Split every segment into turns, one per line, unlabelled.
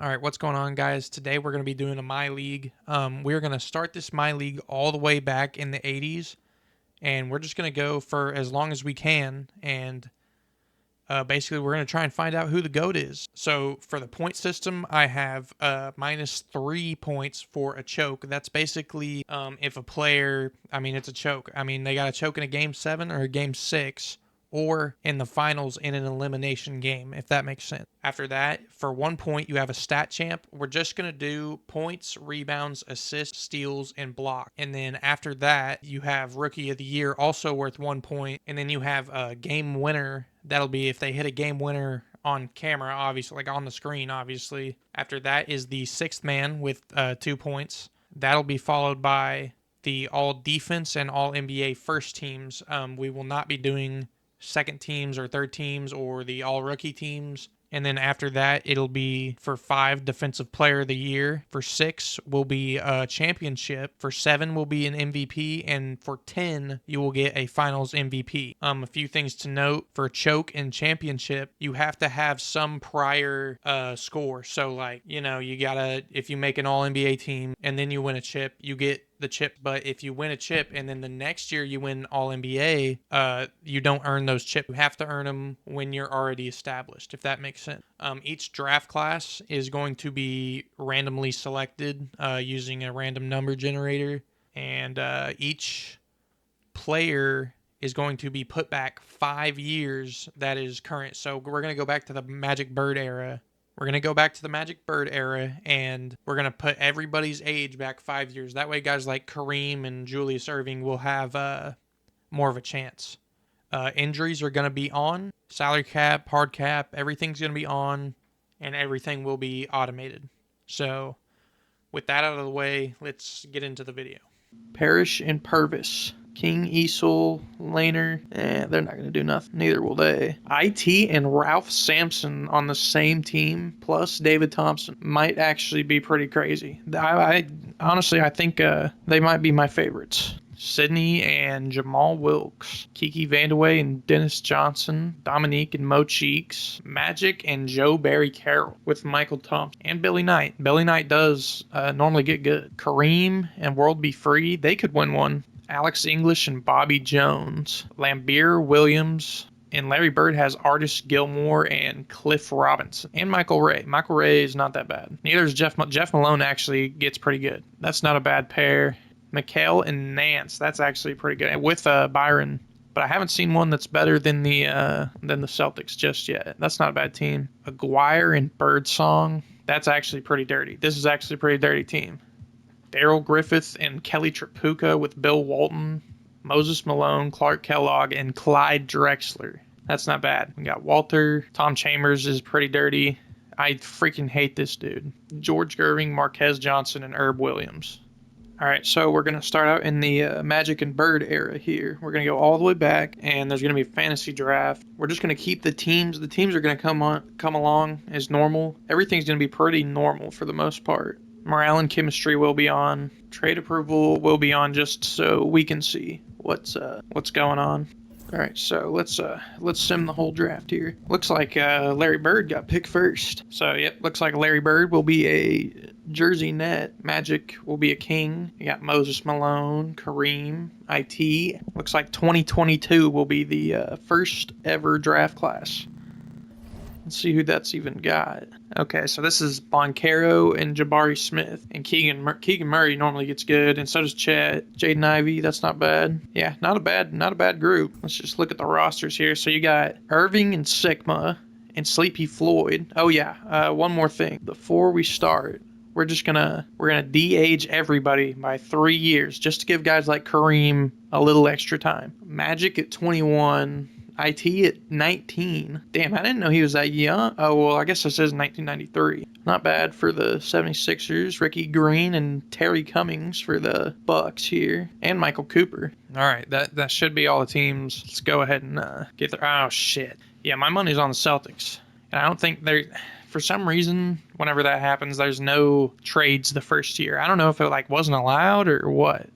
All right, what's going on, guys? Today we're going to be doing a MyLeague. We're going to start this MyLeague all the way back in the 80s, and we're just going to go for as long as we can, and basically we're going to try and find out who the GOAT is. So for the point system, I have -3 points for a choke. That's basically if a player, it's a choke. They got a choke in a game 7 or a game 6, or in the finals in an elimination game, if that makes sense. After that, for 1 point, you have a stat champ. We're just going to do points, rebounds, assists, steals, and block. And then after that, you have rookie of the year, also worth 1 point. And then you have a game winner. That'll be if they hit a game winner on camera, obviously, like on the screen, obviously. After that is the sixth man with 2 points. That'll be followed by the all defense and all NBA first teams. We will not be doing second teams or third teams or the all rookie teams. And then after that, it'll be for 5 defensive player of the year. For 6 will be a championship. For 7 will be an MVP. And for 10, you will get a finals MVP. A few things to note for choke and championship, you have to have some prior score. So like, you gotta, if you make an all NBA team and then you win a chip, you get the chip. But if you win a chip and then the next year you win all NBA, you don't earn those chips. You have to earn them when you're already established, if that makes sense. Each draft class is going to be randomly selected using a random number generator, and each player is going to be put back 5 years that is current. So we're going to go back to the Magic Bird era. And we're going to put everybody's age back 5 years. That way, guys like Kareem and Julius Erving will have more of a chance. Injuries are going to be on. Salary cap, hard cap, everything's going to be on, and everything will be automated. So, with that out of the way, let's get into the video. Parrish and Purvis. King, Esel, Laner, they're not going to do nothing. Neither will they. IT and Ralph Sampson on the same team, plus David Thompson, might actually be pretty crazy. I honestly, I think they might be my favorites. Sydney and Jamal Wilkes, Kiki Vandeweghe and Dennis Johnson, Dominique and Mo Cheeks, Magic and Joe Barry Carroll with Michael Thompson, and Billy Knight. Billy Knight does normally get good. Kareem and World Be Free, they could win one. Alex English and Bobby Jones, Lambeer Williams, and Larry Bird has Artis Gilmore and Cliff Robinson, and Michael Ray. Michael Ray is not that bad. Neither is Jeff Malone. Actually gets pretty good. That's not a bad pair. McHale and Nance, that's actually pretty good, with Byron. But I haven't seen one that's better than the Celtics just yet. That's not a bad team. Aguirre and Birdsong, that's actually pretty dirty. This is actually a pretty dirty team. Daryl Griffith and Kelly Tripucka with Bill Walton, Moses Malone, Clark Kellogg, and Clyde Drexler. That's not bad. We got Walter. Tom Chambers is pretty dirty. I freaking hate this dude. George Gerving, Marquez Johnson, and Herb Williams. All right, so we're going to start out in the Magic and Bird era here. We're going to go all the way back, and there's going to be a fantasy draft. We're just going to keep the teams. The teams are going to come along as normal. Everything's going to be pretty normal for the most part. Morale and chemistry will be on. Trade approval will be on, just so we can see what's going on. All right, so let's sim the whole draft here. Looks like Larry Bird got picked first. So yep, looks like Larry Bird will be a jersey net. Magic will be a king. You got Moses Malone, Kareem, IT. Looks like 2022 will be the first ever draft class. Let's see who that's even got. Okay, so this is Boncaro and Jabari Smith. And Keegan Murray normally gets good, and so does Chet. Jaden Ivey, that's not bad. Yeah, not a bad group. Let's just look at the rosters here. So you got Irving and Sigma and Sleepy Floyd. Oh yeah, one more thing. Before we start, we're gonna de-age everybody by 3 years, just to give guys like Kareem a little extra time. Magic at 21. IT at 19. Damn, I didn't know he was that young. Oh, well, I guess it says 1993. Not bad for the 76ers. Ricky Green and Terry Cummings for the Bucks here. And Michael Cooper. All right, that should be all the teams. Let's go ahead and get there. Oh, shit. Yeah, my money's on the Celtics. And I don't think for some reason, whenever that happens, there's no trades the first year. I don't know if it wasn't allowed or what,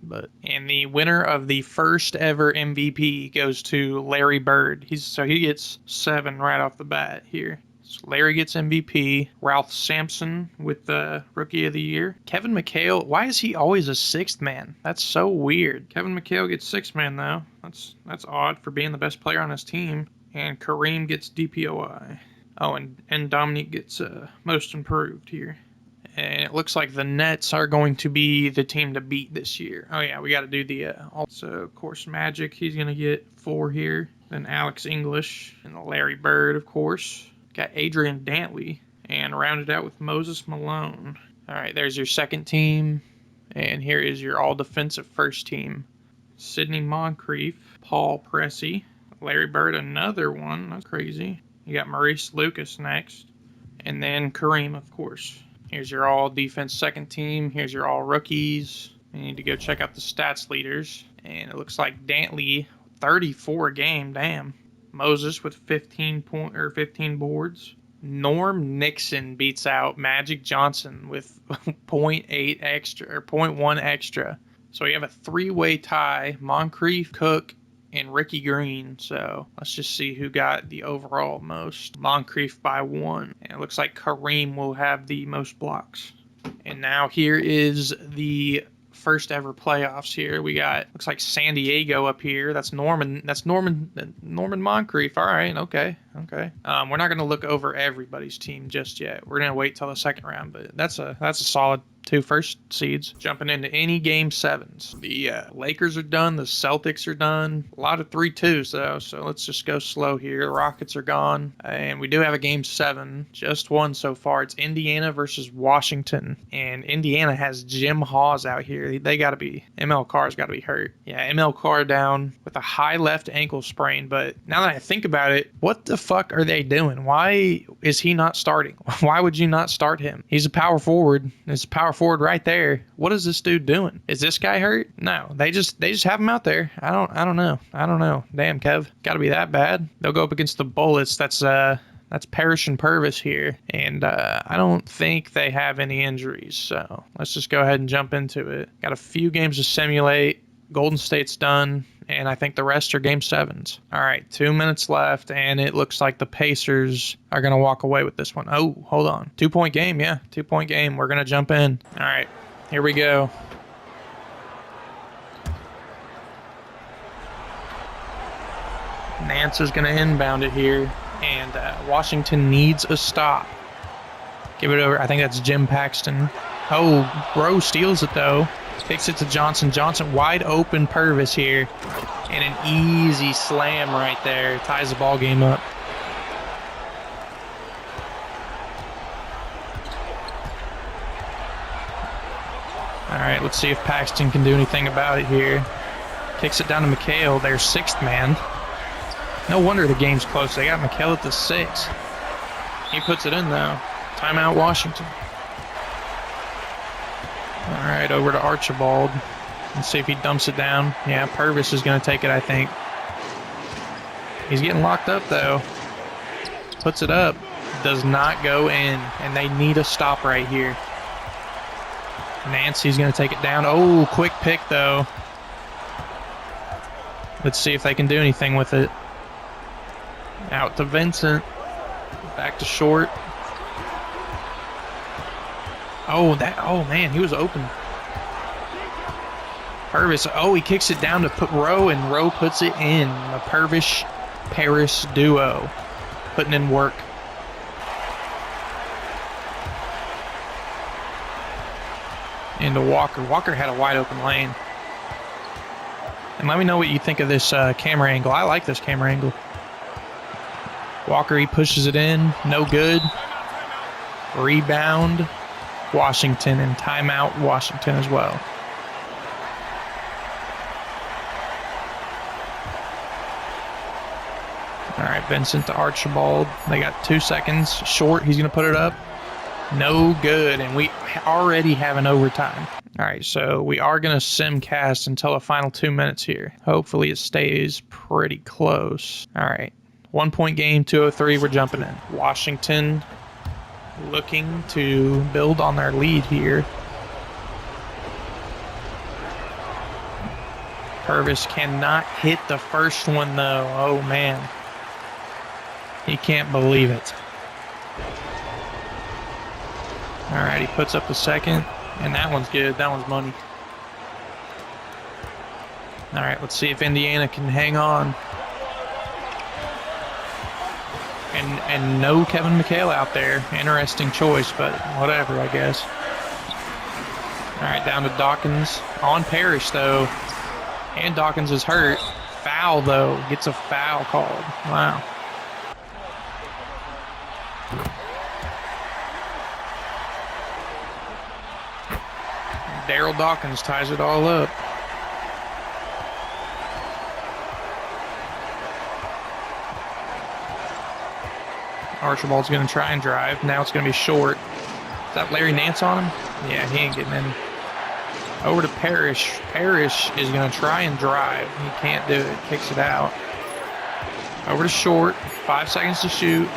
and the winner of the first ever MVP goes to Larry Bird. He gets 7 right off the bat here. So Larry gets MVP. Ralph Sampson with the Rookie of the Year. Kevin McHale, why is he always a sixth man? That's so weird. Kevin McHale gets sixth man though. That's odd for being the best player on his team. And Kareem gets DPOI. Oh, and Dominique gets most improved here. And it looks like the Nets are going to be the team to beat this year. Oh yeah, we got to do the also, of course, Magic. He's going to get 4 here. Then Alex English and Larry Bird, of course. Got Adrian Dantley and rounded out with Moses Malone. All right, there's your second team. And here is your all-defensive first team. Sidney Moncrief, Paul Pressey, Larry Bird, another one. That's crazy. You got Maurice Lucas next. And then Kareem, of course. Here's your all-defense second team. Here's your all-rookies. You need to go check out the stats leaders. And it looks like Dantley, 34 a game. Damn. Moses with 15 boards. Norm Nixon beats out Magic Johnson with 0.8 extra or 0.1 extra. So we have a 3-way tie. Moncrief, Cook, and Ricky Green. So let's just see who got the overall most. Moncrief by 1. And it looks like Kareem will have the most blocks. And now here is the first ever playoffs here. We got, looks like San Diego up here. That's Norman Moncrief. All right, okay. We're not going to look over everybody's team just yet. We're going to wait till the second round, but that's a solid 2 first seeds. Jumping into any game 7s. The Lakers are done. The Celtics are done. A lot of 3-2s though, so let's just go slow here. The Rockets are gone, and we do have a game 7. Just one so far. It's Indiana versus Washington, and Indiana has Jim Hawes out here. They got to be, ML Carr's got to be hurt. Yeah, ML Carr down with a high left ankle sprain, but now that I think about it, what the fuck are they doing? Why is he not starting? Why would you not start him? He's a power forward. It's a power forward right there. What is this dude doing? Is this guy hurt? No, they just have him out there. I don't know. Damn, Kev, got to be that bad. They'll go up against the Bullets. That's Parrish and Purvis here, and I don't think they have any injuries. So let's just go ahead and jump into it. Got a few games to simulate. Golden State's done, and I think the rest are game 7s. All right, 2 minutes left, and it looks like the Pacers are going to walk away with this one. Oh, hold on. 2-point game, yeah, 2-point game. We're going to jump in. All right, here we go. Nance is going to inbound it here, and Washington needs a stop. Give it over. I think that's Jim Paxton. Oh, Rowe steals it, though. Kicks it to Johnson. Johnson wide open Purvis here. And an easy slam right there. Ties the ball game up. All right, let's see if Paxton can do anything about it here. Kicks it down to McHale, their 6th man. No wonder the game's close. They got McHale at the 6. He puts it in, though. Timeout, Washington. All right, over to Archibald. Let's see if he dumps it down. Yeah, Purvis is going to take it, I think. He's getting locked up, though. Puts it up. Does not go in, and they need a stop right here. Nancy's going to take it down. Oh, quick pick, though. Let's see if they can do anything with it. Out to Vincent. Back to Short. Oh, man, he was open. Purvis, he kicks it down to put Rowe, and Rowe puts it in. The Purvis-Paris duo putting in work. Into Walker. Walker had a wide open lane. And let me know what you think of this camera angle. I like this camera angle. Walker, he pushes it in. No good. Rebound. Washington, and timeout Washington as well. All right, Vincent to Archibald. They got 2 seconds. Short, he's going to put it up. No good, and we already have an overtime. All right, so we are going to simcast until the final 2 minutes here. Hopefully it stays pretty close. All right, 1-point game, 2:03. We're jumping in. Washington looking to build on their lead here. Purvis cannot hit the first one, though. Oh, man. He can't believe it. All right, he puts up the second, and that one's good. That one's money. All right, let's see if Indiana can hang on. And no Kevin McHale out there. Interesting choice, but whatever, I guess. All right, down to Dawkins. On Parrish, though. And Dawkins is hurt. Foul, though. Gets a foul called. Wow. Daryl Dawkins ties it all up. Archibald's going to try and drive. Now it's going to be short. Is that Larry Nance on him? Yeah, he ain't getting in. Over to Parrish. Parrish is going to try and drive. He can't do it. Kicks it out. Over to short. 5 seconds to shoot.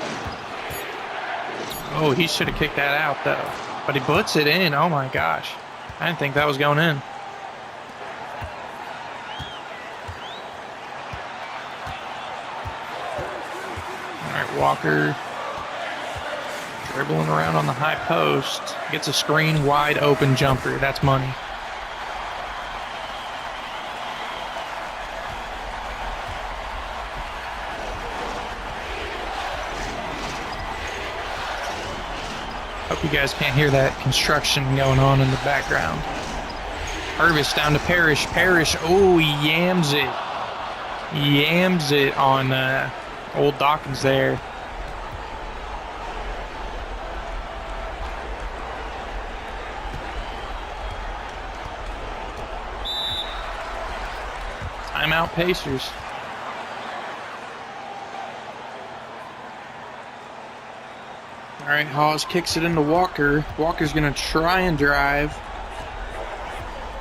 Oh, he should have kicked that out, though. But he puts it in. Oh, my gosh. I didn't think that was going in. All right, Walker. Dribbling around on the high post. Gets a screen, wide open jumper. That's money. Hope you guys can't hear that construction going on in the background. Purvis down to Parrish. Parrish, oh, he yams it. Yams it on old Dawkins there. Timeout Pacers. All right, Hawes kicks it into Walker. Walker's going to try and drive.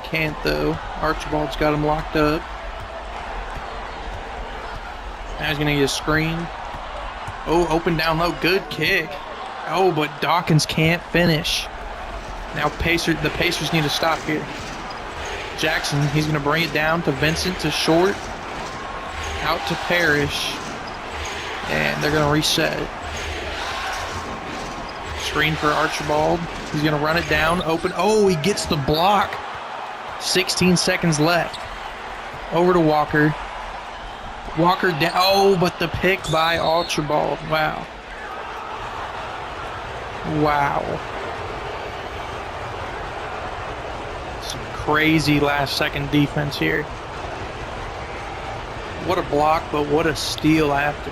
Can't, though. Archibald's got him locked up. Now he's going to get a screen. Oh, open down low. Good kick. Oh, but Dawkins can't finish. Now the Pacers need to stop here. Jackson, he's going to bring it down to Vincent to short. Out to Parrish. And they're going to reset it. Screen for Archibald. He's going to run it down. Open. Oh, he gets the block. 16 seconds left. Over to Walker. Walker down. Oh, but the pick by Archibald. Wow. Wow. Some crazy last-second defense here. What a block, but what a steal after.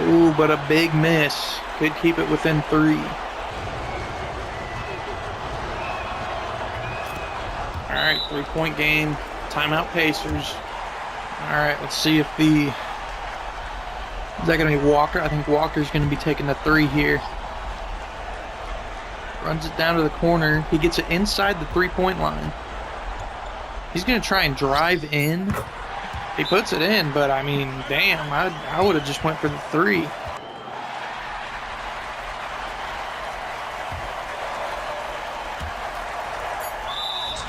Ooh, but a big miss. Could keep it within 3. All right, 3-point game. Timeout Pacers. All right, let's see if is that going to be Walker? I think Walker's going to be taking the 3 here. Runs it down to the corner. He gets it inside the 3-point line. He's going to try and drive in. He puts it in, but I mean, damn, I would have just went for the 3.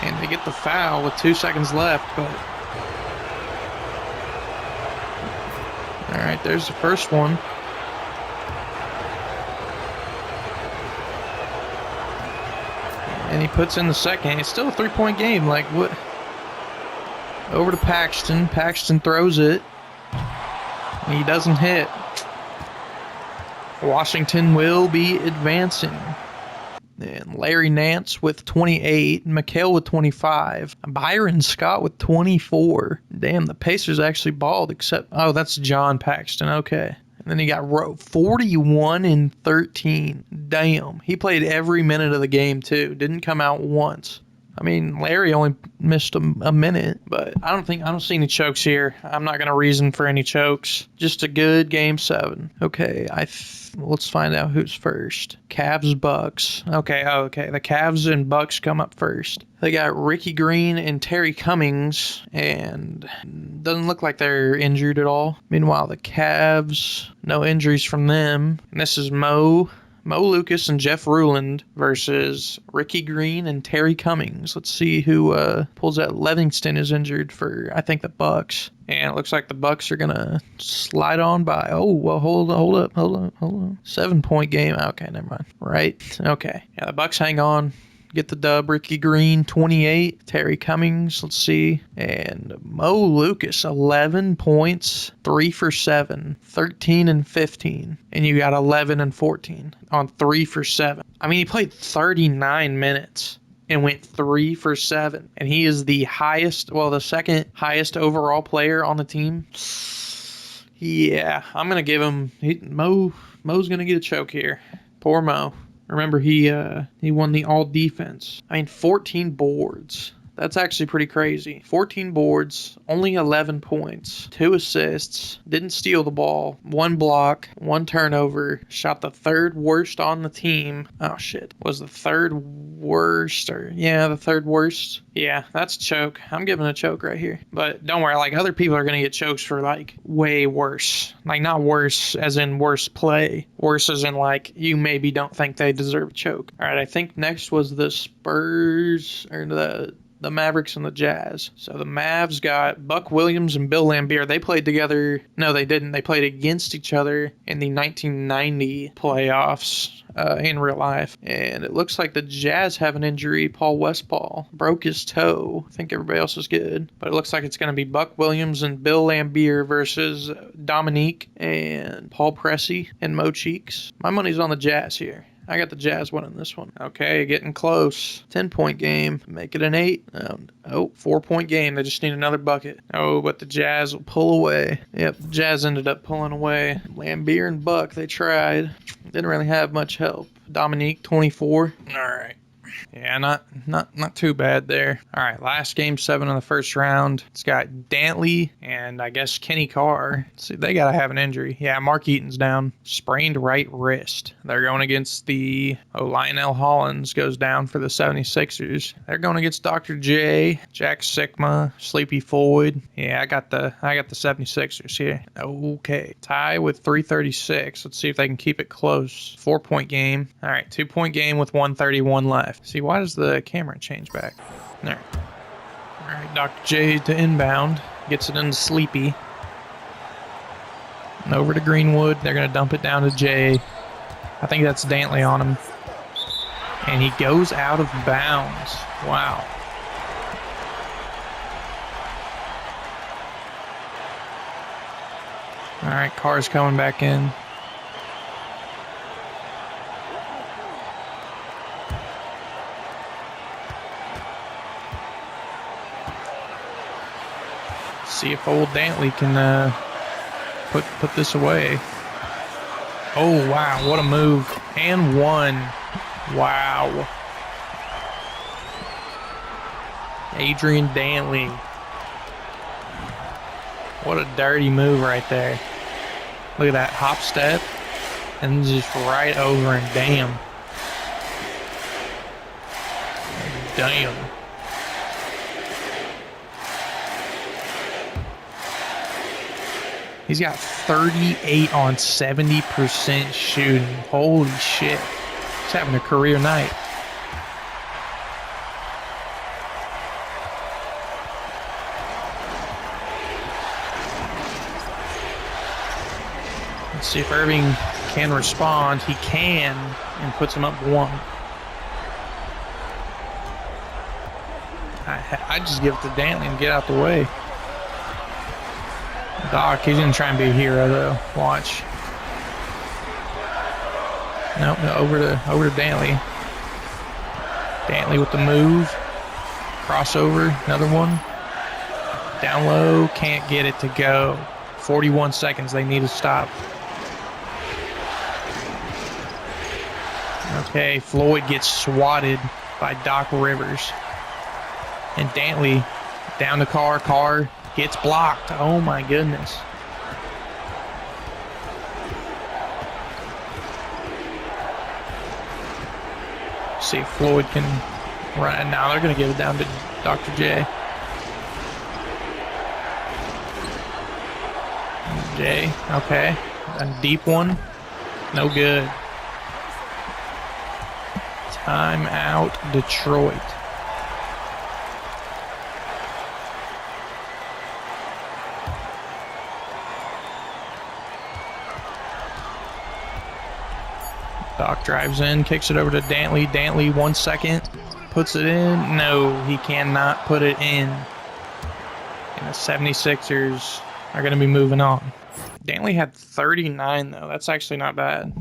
And they get the foul with 2 seconds left, but all right, there's the first one. And he puts in the second. It's still a 3-point game. Like, what? Over to Paxton. Paxton throws it. He doesn't hit. Washington will be advancing. And Larry Nance with 28. McHale with 25. Byron Scott with 24. Damn, the Pacers actually balled except... Oh, that's John Paxton. Okay. And then he got 41 and 13. Damn. He played every minute of the game, too. Didn't come out once. I mean, Larry only missed a minute, but I don't see any chokes here. I'm not going to reason for any chokes. Just a good Game 7. Okay, let's find out who's first. Cavs, Bucks. Okay. The Cavs and Bucks come up first. They got Ricky Green and Terry Cummings, and doesn't look like they're injured at all. Meanwhile, the Cavs, no injuries from them. And this is Mo Mo Lucas and Jeff Ruland versus Ricky Green and Terry Cummings. Let's see who pulls out. Livingston is injured for, I think, the Bucks. And it looks like the Bucks are going to slide on by. Oh, well, hold up. 7-point game. Okay, never mind. Right. Okay. Yeah, the Bucks hang on. Get the dub. Ricky Green, 28. Terry Cummings, let's see. And Mo Lucas, 11 points, 3 for 7, 13 and 15. And you got 11 and 14 on 3 for 7. I mean, he played 39 minutes and went 3 for 7. And he is the highest, well, the second highest overall player on the team. Yeah, I'm going to give him, Mo's going to get a choke here. Poor Mo. Remember, he won the all defense. I mean, 14 boards. That's actually pretty crazy. 14 boards, only 11 points, 2 assists, didn't steal the ball, 1 block, 1 turnover, shot the 3rd worst on the team. Oh, shit. Was the 3rd worst? Yeah, the 3rd worst. Yeah, that's a choke. I'm giving a choke right here. But don't worry, like, other people are going to get chokes for, like, way worse. Like, not worse as in worse play. Worse as in, like, you maybe don't think they deserve a choke. All right, I think next was the Spurs, or the Mavericks and the Jazz. So the Mavs got Buck Williams and Bill Laimbeer. They played together. No, they didn't. They played against each other in the 1990 playoffs in real life. And it looks like the Jazz have an injury. Paul Westphal broke his toe. I think everybody else is good. But it looks like it's going to be Buck Williams and Bill Laimbeer versus Dominique and Paul Pressey and Mo Cheeks. My money's on the Jazz here. I got the Jazz winning this one. Okay, getting close. 10-point game. Make it an 8. 4-point game. They just need another bucket. Oh, but the Jazz will pull away. Yep, the Jazz ended up pulling away. Laimbeer and Buck, they tried. Didn't really have much help. Dominique, 24. All right. Yeah, not too bad there. All right, last game 7 of the first round. It's got Dantley and I guess Kenny Carr. See, they got to have an injury. Yeah, Mark Eaton's down. Sprained right wrist. They're going against the Lionel Hollins goes down for the 76ers. They're going against Dr. J, Jack Sikma, Sleepy Floyd. Yeah, I got the 76ers here. Okay. Tie with 3:36. Let's see if they can keep it close. 4-point game. All right, 2-point game with 1:31 left. See, why does the camera change back? There. All right, Dr. J to inbound. Gets it into Sleepy. And over to Greenwood. They're going to dump it down to J. I think that's Dantley on him. And he goes out of bounds. Wow. All right, Carr's coming back in. See if old Dantley can put this away. Oh, wow, what a move. And 1. Wow. Adrian Dantley. What a dirty move right there. Look at that hop step. And just right over and damn. Damn. He's got 38 on 70% shooting. Holy shit. He's having a career night. Let's see if Irving can respond. He can, and puts him up 1. I just give it to Dantley and get out the way. Doc, he's going to try and be a hero, though. Watch. Nope, over to Dantley. Dantley with the move. Crossover, another one. Down low, can't get it to go. 41 seconds, they need to stop. Okay, Floyd gets swatted by Doc Rivers. And Dantley down to Carr. Carr gets blocked. Oh my goodness. See if Floyd can run it. Now they're going to give it down to Dr. J. J, okay. A deep one. No good. Timeout, Detroit. Doc drives in, kicks it over to Dantley. Dantley, 1 second, puts it in. No, he cannot put it in. And the 76ers are going to be moving on. Dantley had 39, though. That's actually not bad.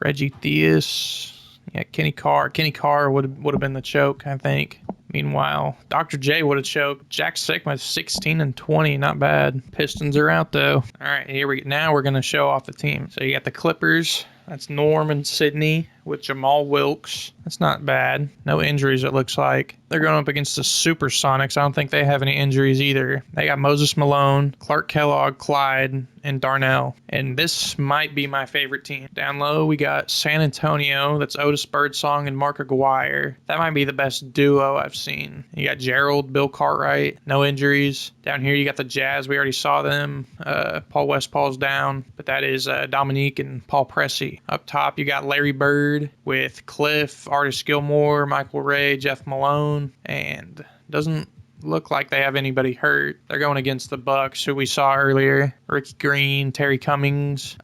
Reggie Theus. Yeah, Kenny Carr. Kenny Carr would have been the choke, I think. Meanwhile, Dr. J would have choked. Jack Sigma 16 and 20, not bad. Pistons are out though. All right, now we're gonna show off the team. So you got the Clippers. That's Norm and Sydney with Jamal Wilkes. That's not bad. No injuries, it looks like. They're going up against the Supersonics. I don't think they have any injuries either. They got Moses Malone, Clark Kellogg, Clyde, and Darnell. And this might be my favorite team. Down low, we got San Antonio. That's Otis Birdsong and Mark Aguirre. That might be the best duo I've seen. You got Gerald, Bill Cartwright. No injuries. Down here, you got the Jazz. We already saw them. Paul Westphal's down, but that is Dominique and Paul Pressey. Up top, you got Larry Bird with Cliff, Artis Gilmore, Michael Ray, Jeff Malone, and doesn't look like they have anybody hurt. They're going against the Bucks, who we saw earlier. Ricky Green, Terry Cummings.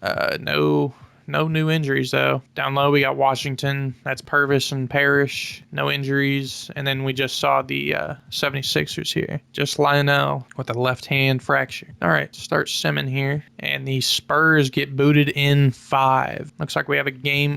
No new injuries, though. Down low, we got Washington. That's Purvis and Parrish. No injuries. And then we just saw the 76ers here. Just Lionel with a left hand fracture. All right, start simming here. And the Spurs get booted in 5. Looks like we have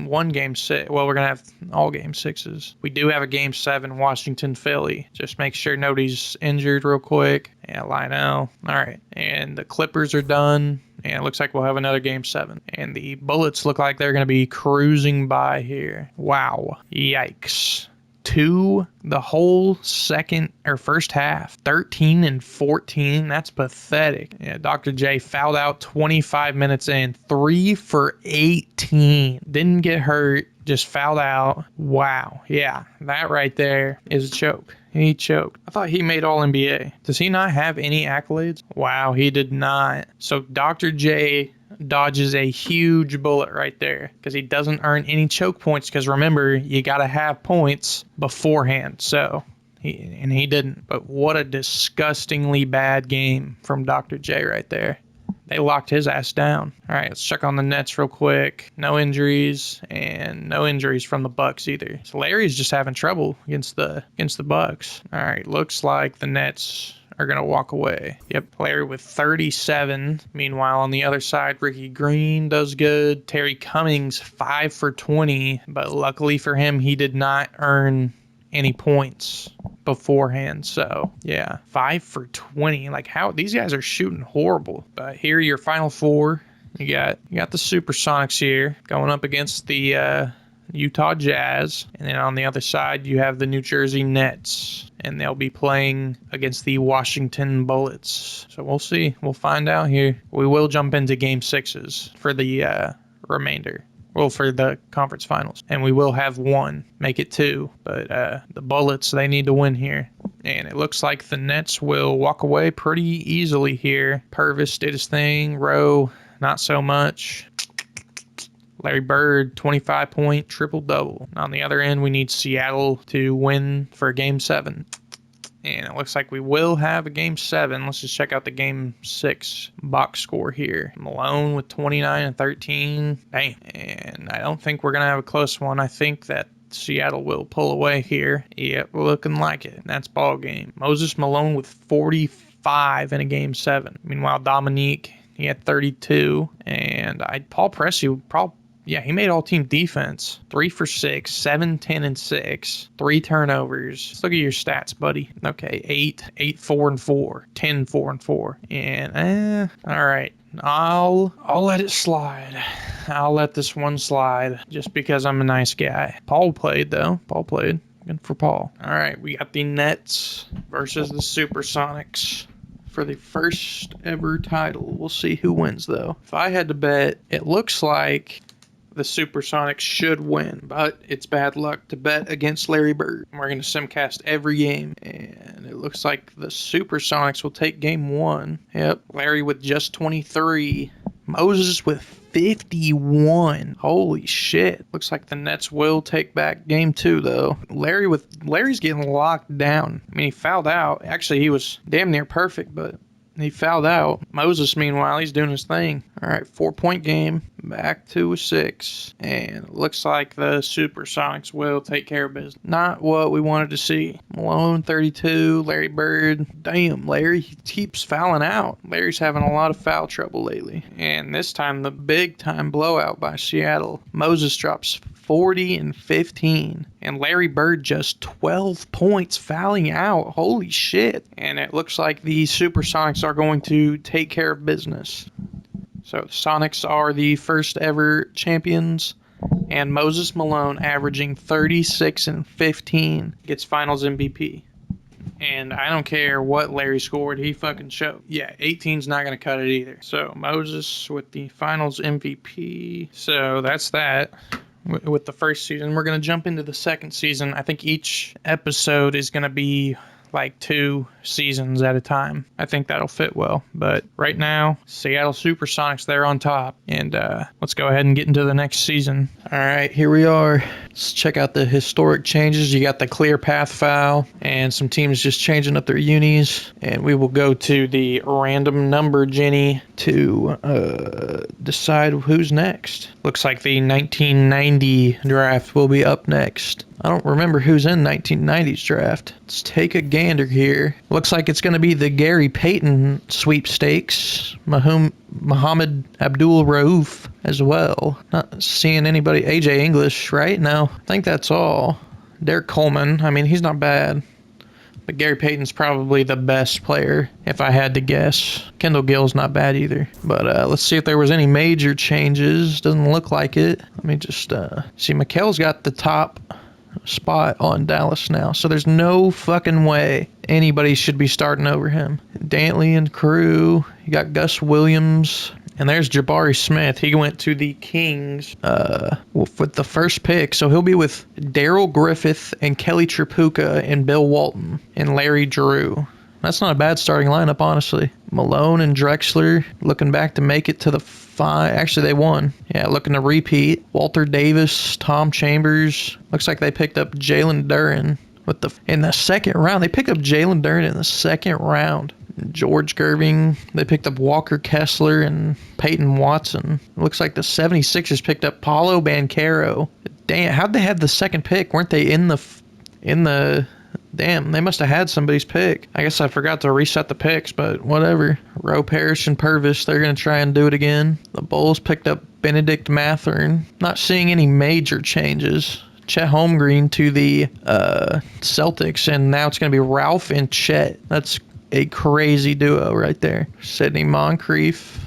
one game 6. Well, we're going to have all game 6s. We do have a game 7, Washington, Philly. Just make sure nobody's injured real quick. Yeah, Lionel. All right. And the Clippers are done. And it looks like we'll have another game 7. And the Bullets look like they're going to be cruising by here. Wow. Yikes. The whole first half. 13 and 14. That's pathetic. Yeah, Dr. J fouled out 25 minutes in. 3 for 18. Didn't get hurt. Just fouled out. Wow. Yeah, that right there is a choke. He choked. I thought he made All-NBA. Does he not have any accolades? Wow, he did not. So Dr. J dodges a huge bullet right there because he doesn't earn any choke points because remember, you got to have points beforehand. So he didn't. But what a disgustingly bad game from Dr. J right there. They locked his ass down. All right, let's check on the Nets real quick. No injuries, and no injuries from the Bucks either. So Larry's just having trouble against the Bucks. All right, looks like the Nets are going to walk away. Yep, Larry with 37. Meanwhile, on the other side, Ricky Green does good. Terry Cummings, 5 for 20. But luckily for him, he did not earn any points beforehand. So yeah, 5 for 20. Like how these guys are shooting horrible. But here are your final 4. You got the Supersonics here going up against the Utah Jazz, and then on the other side you have the New Jersey Nets, and they'll be playing against the Washington Bullets. So we'll see. We'll find out here. We will jump into game 6s for the remainder. Well, for the conference finals. And we will have 1, make it 2. But the Bullets, they need to win here. And it looks like the Nets will walk away pretty easily here. Purvis did his thing. Rowe, not so much. Larry Bird, 25-point triple-double. On the other end, we need Seattle to win for game 7. And it looks like we will have a game 7. Let's just check out the game 6 box score here. Malone with 29 and 13. Dang. And I don't think we're going to have a close one. I think that Seattle will pull away here. Yep, looking like it. That's ball game. Moses Malone with 45 in a game 7. Meanwhile, Dominique, he had 32. And Paul Pressey probably. Yeah, he made all-team defense. 3 for 6, 7, 10, and 6. 3 turnovers. Let's look at your stats, buddy. Okay, 8, 4, and 4. 10, 4, and 4. And, all right. I'll let it slide. I'll let this one slide just because I'm a nice guy. Paul played, though. Paul played. Good for Paul. All right, we got the Nets versus the Supersonics for the first ever title. We'll see who wins, though. If I had to bet, it looks like the Supersonics should win, but it's bad luck to bet against Larry Bird. We're going to simcast every game, and it looks like the Supersonics will take game 1. Yep, Larry with just 23. Moses with
51. Holy shit. Looks like the Nets will take back game 2, though. Larry's getting locked down. I mean, he fouled out. Actually, he was damn near perfect, but he fouled out. Moses, meanwhile, he's doing his thing. All right, 4-point game. Back to a 6. And it looks like the Supersonics will take care of business. Not what we wanted to see. Malone, 32. Larry Bird. Damn, Larry, he keeps fouling out. Larry's having a lot of foul trouble lately. And this time, the big-time blowout by Seattle. Moses drops 40 and 15. And Larry Bird just 12 points fouling out. Holy shit. And it looks like the Supersonics are going to take care of business. So the Sonics are the first ever champions. And Moses Malone, averaging 36 and 15, gets finals MVP. And I don't care what Larry scored, he fucking showed. Yeah, 18's not going to cut it either. So Moses with the finals MVP. So that's that. With the first season, we're going to jump into the second season. I think each episode is going to be like 2 seasons at a time. I think that'll fit well. But right now, Seattle Supersonics, they're on top. And let's go ahead and get into the next season. All right, here we are. Let's check out the historic changes. You got the clear path foul and some teams just changing up their unis. And we will go to the random number Jenny to decide who's next. Looks like the 1990 draft will be up next. I don't remember who's in 1990's draft. Let's take a gander here. Looks like it's going to be the Gary Payton sweepstakes. Muhammad Abdul Rauf as well. Not seeing anybody. AJ English, right? No, I think that's all. Derek Coleman. I mean, he's not bad. But Gary Payton's probably the best player, if I had to guess. Kendall Gill's not bad either. But let's see if there was any major changes. Doesn't look like it. Let me just see. McHale's got the top spot on Dallas now, so there's no fucking way anybody should be starting over him. Dantley and crew. You got Gus Williams. And there's Jabari Smith. He went to the Kings with the first pick. So he'll be with Daryl Griffith and Kelly Tripucka and Bill Walton and Larry Drew. That's not a bad starting lineup, honestly. Malone and Drexler looking back to make it to the actually, they won. Yeah, looking to repeat. Walter Davis, Tom Chambers. Looks like they picked up Jalen Duren in the second round. They picked up Jalen Duren in the second round. George Gerving. They picked up Walker Kessler and Peyton Watson. Looks like the 76ers picked up Paolo Banchero. Damn, how'd they have the second pick? Weren't they in the damn, they must have had somebody's pick. I guess I forgot to reset the picks, but whatever. Roe Parrish and Purvis, they're going to try and do it again. The Bulls picked up Benedict Mathurin. Not seeing any major changes. Chet Holmgren to the Celtics, and now it's going to be Ralph and Chet. That's a crazy duo right there. Sidney Moncrief.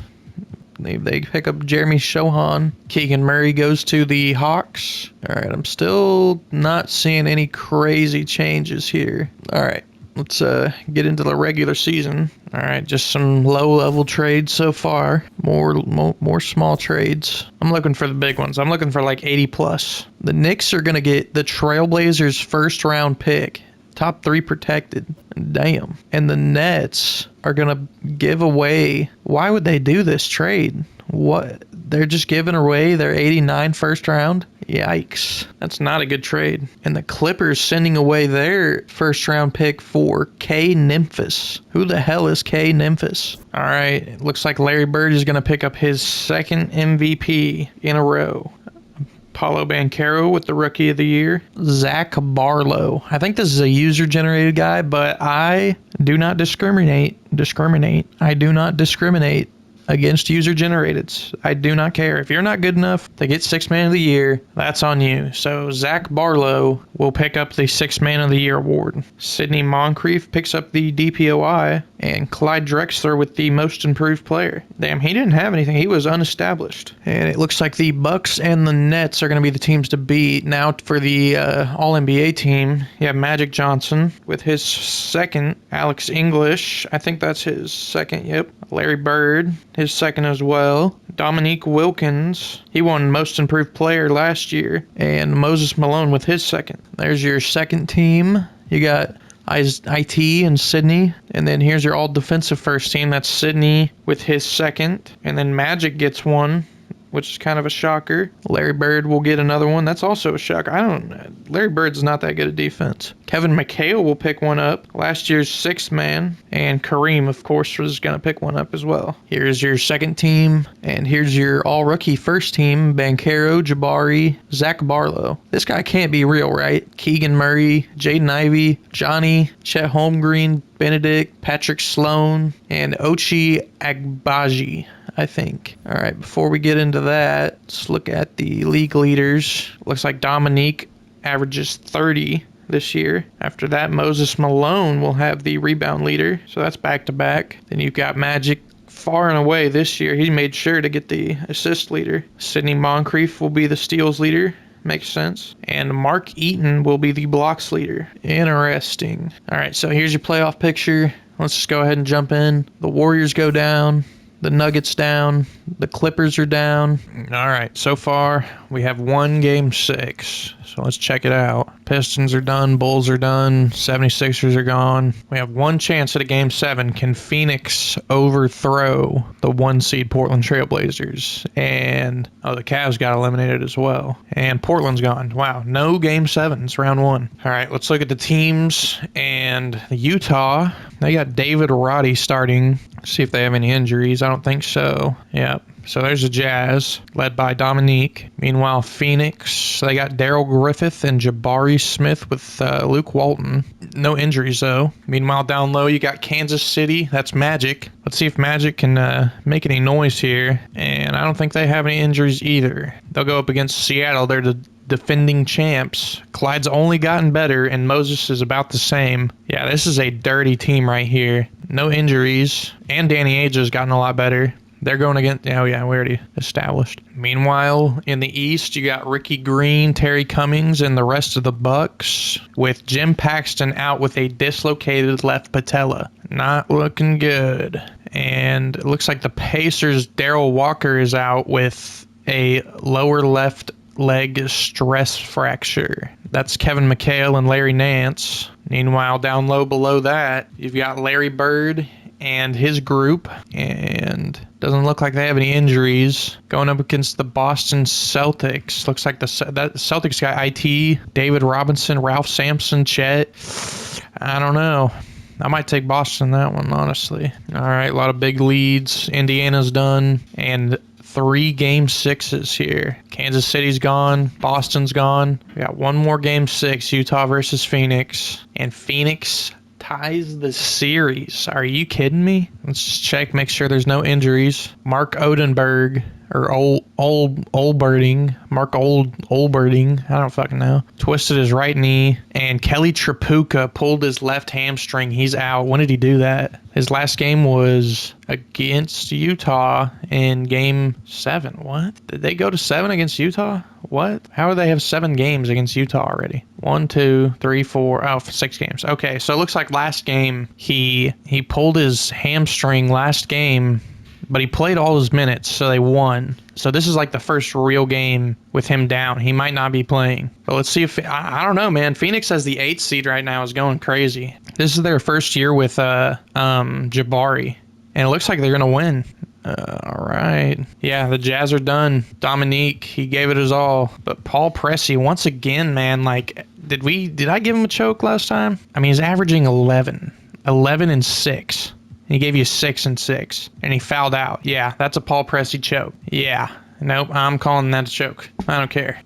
They pick up Jeremy Shohan. Keegan Murray goes to the Hawks. All right, I'm still not seeing any crazy changes here. All right, let's get into the regular season. All right, just some low-level trades so far. More small trades. I'm looking for the big ones. I'm looking for like 80+. The Knicks are going to get the Trailblazers' first-round pick. Top 3 protected. Damn. And the Nets are going to give away. Why would they do this trade? What? They're just giving away their 89 first round? Yikes. That's not a good trade. And the Clippers sending away their first round pick for K. Memphis. Who the hell is K. Memphis? All right. It looks like Larry Bird is going to pick up his second MVP in a row. Paulo Banchero with the Rookie of the Year. Zach Barlow. I think this is a user-generated guy, but I do not discriminate. I do not discriminate against user-generateds. I do not care. If you're not good enough to get Sixth Man of the Year, that's on you. So Zach Barlow will pick up the Sixth Man of the Year award. Sidney Moncrief picks up the DPOI, and Clyde Drexler with the Most Improved Player. Damn, he didn't have anything. He was unestablished. And it looks like the Bucks and the Nets are going to be the teams to beat. Now for the All-NBA team, you have Magic Johnson with his second. Alex English, I think that's his second, yep. Larry Bird, his second as well. Dominique Wilkins, he won Most Improved Player last year. And Moses Malone with his second. There's your second team. You got IT and Sydney. And then here's your all-defensive first team. That's Sydney with his second. And then Magic gets one which is kind of a shocker. Larry Bird will get another one. That's also a shocker. Larry Bird's not that good at defense. Kevin McHale will pick one up. Last year's sixth man. And Kareem, of course, was going to pick one up as well. Here's your second team. And here's your all-rookie first team. Banchero, Jabari, Zach Barlow. This guy can't be real, right? Keegan Murray, Jaden Ivey, Johnny, Chet Holmgreen, Benedict, Patrick Sloan, and Ochi Agbaji, I think. All right, before we get into that, let's look at the league leaders. Looks like Dominique averages 30 this year. After that, Moses Malone will have the rebound leader, so that's back-to-back. Then you've got Magic far and away this year. He made sure to get the assist leader. Sidney Moncrief will be the steals leader. Makes sense. And Mark Eaton will be the blocks leader. Interesting. All right, so here's your playoff picture. Let's just go ahead and jump in. The Warriors go down. The Nuggets down. The Clippers are down. All right, so far we have one game 6. So let's check it out. Pistons are done. Bulls are done. 76ers are gone. We have one chance at a game 7. Can Phoenix overthrow the 1 seed Portland Trailblazers? And, the Cavs got eliminated as well. And Portland's gone. Wow, no game 7s, round 1. All right, let's look at the teams. And Utah, they got David Roddy starting. See if they have any injuries. I don't think so. Yeah. So there's the Jazz, led by Dominique. Meanwhile, Phoenix, they got Daryl Griffith and Jabari Smith with Luke Walton. No injuries, though. Meanwhile, down low, you got Kansas City. That's Magic. Let's see if Magic can make any noise here. And I don't think they have any injuries either. They'll go up against Seattle. They're the defending champs. Clyde's only gotten better, and Moses is about the same. Yeah, this is a dirty team right here. No injuries. And Danny Ainge has gotten a lot better. They're going against, we already established. Meanwhile, in the East, you got Ricky Green, Terry Cummings, and the rest of the Bucks, with Jim Paxton out with a dislocated left patella. Not looking good. And it looks like the Pacers' Darrell Walker is out with a lower left leg stress fracture. That's Kevin McHale and Larry Nance. Meanwhile, down low below that, you've got Larry Bird and his group, and doesn't look like they have any injuries. Going up against the Boston Celtics. Looks like that Celtics got IT, David Robinson, Ralph Sampson, Chet. I don't know. I might take Boston that one, honestly. All right, a lot of big leads. Indiana's done, and 3 game 6s here. Kansas City's gone. Boston's gone. We got one more game 6, Utah versus Phoenix. And Phoenix ties the series. Are you kidding me? Let's just check, make sure there's no injuries. Mark Odenberg, or Olberding, Mark Olberding, I don't fucking know, twisted his right knee, and Kelly Tripucka pulled his left hamstring. He's out. When did he do that? His last game was against Utah in game 7. What? Did they go to 7 against Utah? What? How do they have 7 games against Utah already? 1, 2, 3, 4, 6 games. Okay, so it looks like last game he pulled his hamstring last game, but he played all his minutes, so they won. So this is like the first real game with him down. He might not be playing. But let's see if... I don't know, man. Phoenix has the 8th seed right now. Is going crazy. This is their first year with Jabari. And it looks like they're going to win. All right. Yeah, the Jazz are done. Dominique, he gave it his all. But Paul Pressey, once again, man, like, did I give him a choke last time? I mean, he's averaging 11 and 6. He gave you 6 and 6, and he fouled out. Yeah, that's a Paul Pressey choke. Yeah. Nope, I'm calling that a choke. I don't care.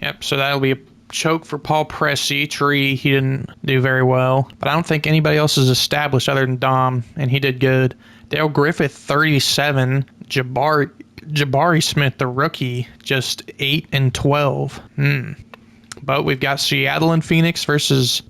Yep, so that'll be a choke for Paul Pressey. Tree, he didn't do very well. But I don't think anybody else is established other than Dom, and he did good. Dale Griffith, 37. Jabari Smith, the rookie, just 8 and 12. But we've got Seattle versus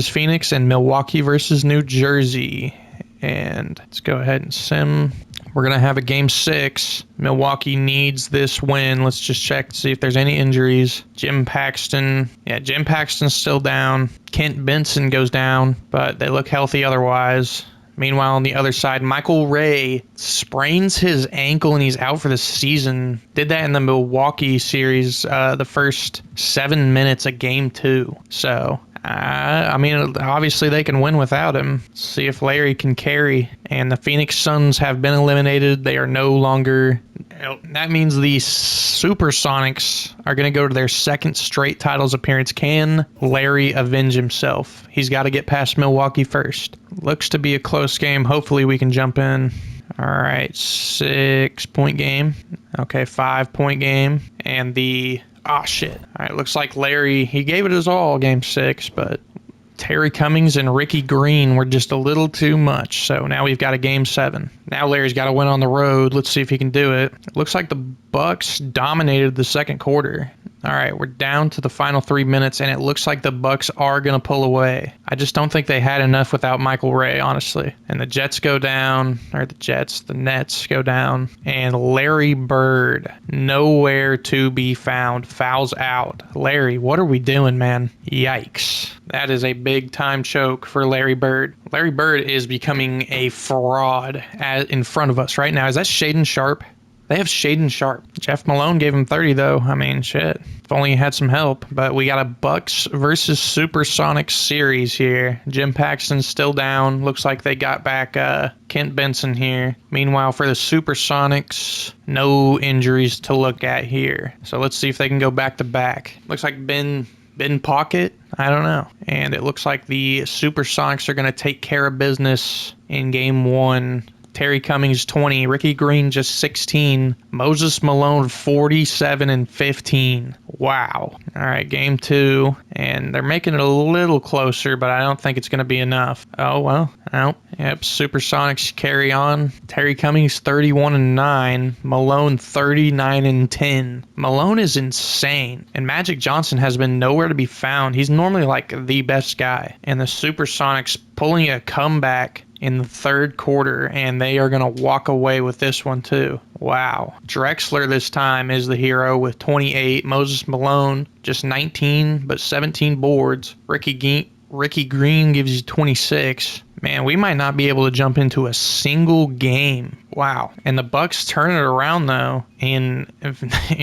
Phoenix, and Milwaukee versus New Jersey. And let's go ahead and sim. We're going to have a game 6. Milwaukee needs this win. Let's just check to see if there's any injuries. Jim Paxton's still down. Kent Benson goes down, but they look healthy otherwise. Meanwhile, on the other side, Michael Ray sprains his ankle and he's out for the season. Did that in the Milwaukee series, the first 7 minutes of game 2. So, obviously they can win without him. See if Larry can carry. And the Phoenix Suns have been eliminated. They are no longer Well, that means the Supersonics are going to go to their second straight titles appearance. Can Larry avenge himself? He's got to get past Milwaukee first. Looks to be a close game. Hopefully we can jump in. All right, 6-point game. Okay, 5-point game. And the... Oh, shit. All right, looks like Larry, he gave it his all game 6, but Terry Cummings and Ricky Green were just a little too much. So now we've got a game 7. Now Larry's got to win on the road. Let's see if he can do it. It looks like the Bucks dominated the second quarter. All right, we're down to the final 3 minutes, and it looks like the Bucks are going to pull away. I just don't think they had enough without Michael Ray, honestly. And the Nets go down, and Larry Bird, nowhere to be found, fouls out. Larry, what are we doing, man? Yikes. That is a big-time choke for Larry Bird. Larry Bird is becoming a fraud in front of us right now. Is that Shaden Sharp? They have Shaden Sharp. Jeff Malone gave him 30, though. I mean, shit. If only he had some help. But we got a Bucks versus Supersonics series here. Jim Paxton's still down. Looks like they got back Kent Benson here. Meanwhile, for the Supersonics, no injuries to look at here. So let's see if they can go back-to-back. Looks like Ben Pocket? I don't know. And it looks like the Supersonics are going to take care of business in game 1. Terry Cummings 20, Ricky Green just 16, Moses Malone 47 and 15. Wow. All right, game 2, and they're making it a little closer, but I don't think it's going to be enough. Oh, well, no. Yep, Supersonics carry on. Terry Cummings 31 and 9, Malone 39 and 10. Malone is insane, and Magic Johnson has been nowhere to be found. He's normally like the best guy, and the Supersonics pulling a comeback in the third quarter, and they are going to walk away with this one too. Wow. Drexler this time is the hero with 28. Moses Malone just 19, but 17 boards. Ricky Green gives you 26. Man, we might not be able to jump into a single game. Wow. And the Bucks turn it around, though, in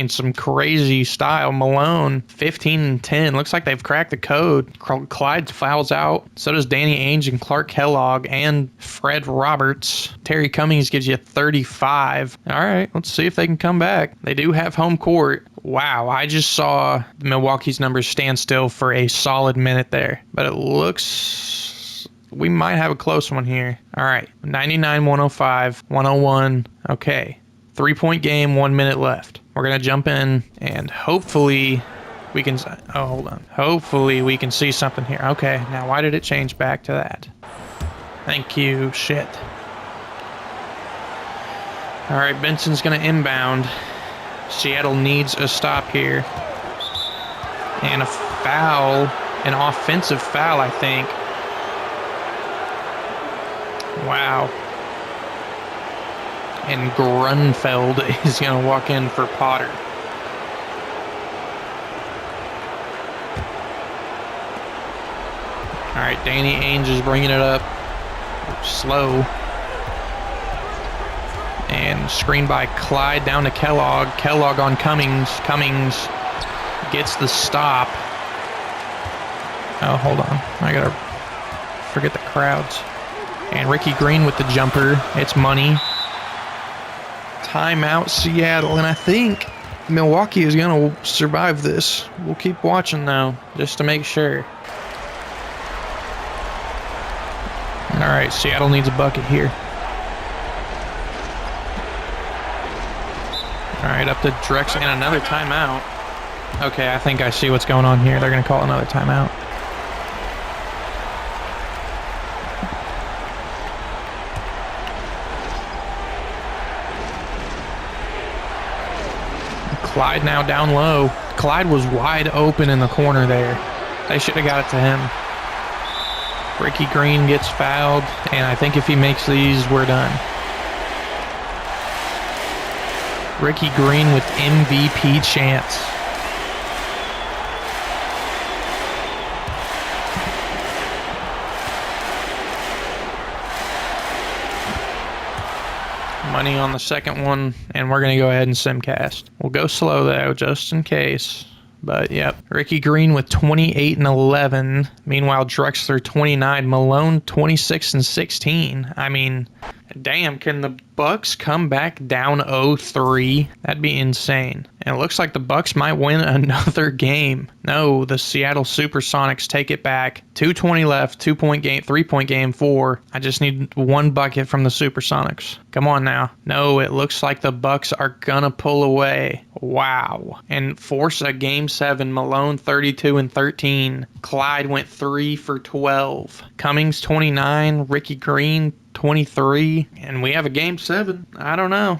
some crazy style. Malone, 15 and 10. Looks like they've cracked the code. Clyde fouls out. So does Danny Ainge and Clark Kellogg and Fred Roberts. Terry Cummings gives you 35. All right, let's see if they can come back. They do have home court. Wow, I just saw Milwaukee's numbers stand still for a solid minute there. But it looks... we might have a close one here. All right, 99, 105, 101. Okay, 3-point game, 1 minute left. We're going to jump in, and hopefully we can... oh, hold on. Hopefully we can see something here. Okay, now why did it change back to that? Thank you. Shit. All right, Benson's going to inbound. Seattle needs a stop here. And a foul, an offensive foul, I think. Wow. And Grunfeld is going to walk in for Potter. All right, Danny Ainge is bringing it up. Slow. And screen by Clyde down to Kellogg. Kellogg on Cummings. Cummings gets the stop. Oh, hold on. I got to forget the crowds. And Ricky Green with the jumper. It's money. Timeout, Seattle. And I think Milwaukee is going to survive this. We'll keep watching, though, just to make sure. All right, Seattle needs a bucket here. All right, up to Drexler. And another timeout. Okay, I think I see what's going on here. They're going to call another timeout. Clyde now down low. Clyde was wide open in the corner there. They should have got it to him. Ricky Green gets fouled, and I think if he makes these, we're done. Ricky Green with MVP chance. Money on the second one, and we're going to go ahead and simcast. We'll go slow, though, just in case. But yep, Ricky Green with 28 and 11. Meanwhile, Drexler 29, Malone 26 and 16. I mean, damn, can the Bucks come back down 0-3? That'd be insane. And it looks like the Bucks might win another game. No, the Seattle Supersonics take it back. 2:20 left, 2-point game, 3-point game, 4. I just need one bucket from the Supersonics. Come on now. No, it looks like the Bucks are gonna pull away. Wow. And force a game 7. Malone 32 and 13. Clyde went 3 for 12. Cummings 29. Ricky Green 23, and we have a game 7. I don't know.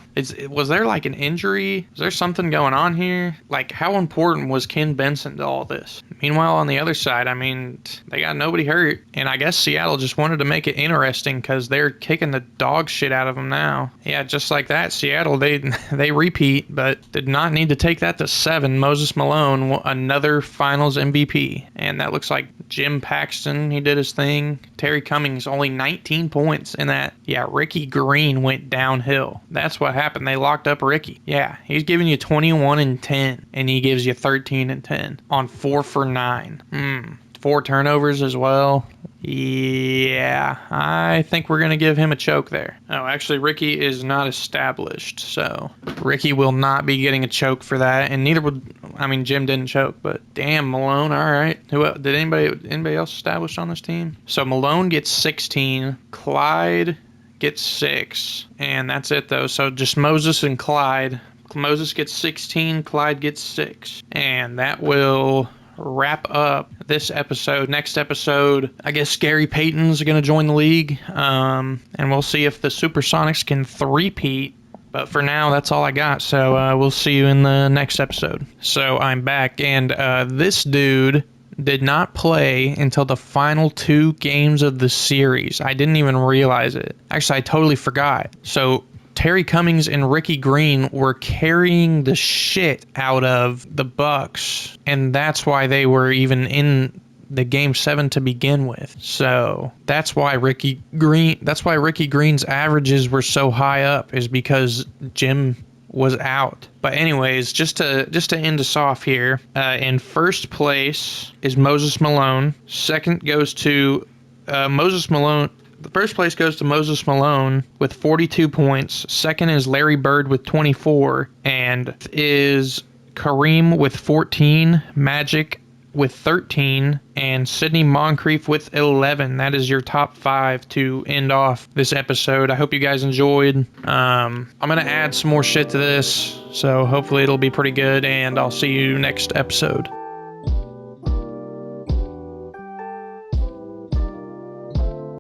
Was there like an injury? Is there something going on here? Like, how important was Ken Benson to all this? Meanwhile, on the other side, I mean, they got nobody hurt, and I guess Seattle just wanted to make it interesting because they're kicking the dog shit out of them now. Yeah, just like that, Seattle, they repeat, but did not need to take that to 7. Moses Malone, another Finals MVP, and that looks like Jim Paxton. He did his thing. Terry Cummings, only 19 points in that. Yeah, Ricky Green went downhill. That's what happened. They locked up Ricky. Yeah, he's giving you 21 and 10, and he gives you 13 and 10 on 4 for 9. 4 turnovers as well. Yeah, I think we're going to give him a choke there. Oh, actually, Ricky is not established, so Ricky will not be getting a choke for that, and neither would, I mean, Jim didn't choke, but damn, Malone, all right. Did anybody else established on this team? So Malone gets 16, Clyde gets 6, and that's it, though. So just Moses and Clyde. Moses gets 16, Clyde gets 6, and that will wrap up this episode. Next episode, I guess Gary Payton's going to join the league, and we'll see if the Supersonics can three-peat. But for now, that's all I got, so we'll see you in the next episode. So I'm back, and this dude did not play until the final 2 games of the series. I didn't even realize it. Actually, I totally forgot. So Terry Cummings and Ricky Green were carrying the shit out of the Bucks, and that's why they were even in the game 7 to begin with. So that's why Ricky Green's averages were so high up, is because Jim was out. But anyways, just to end us off here, in first place is Moses Malone. Second goes to Moses Malone. The first place goes to Moses Malone with 42 points. Second is Larry Bird with 24. And is Kareem with 14. Magic with 13. And Sidney Moncrief with 11. That is your top 5 to end off this episode. I hope you guys enjoyed. I'm going to add some more shit to this, so hopefully it'll be pretty good. And I'll see you next episode.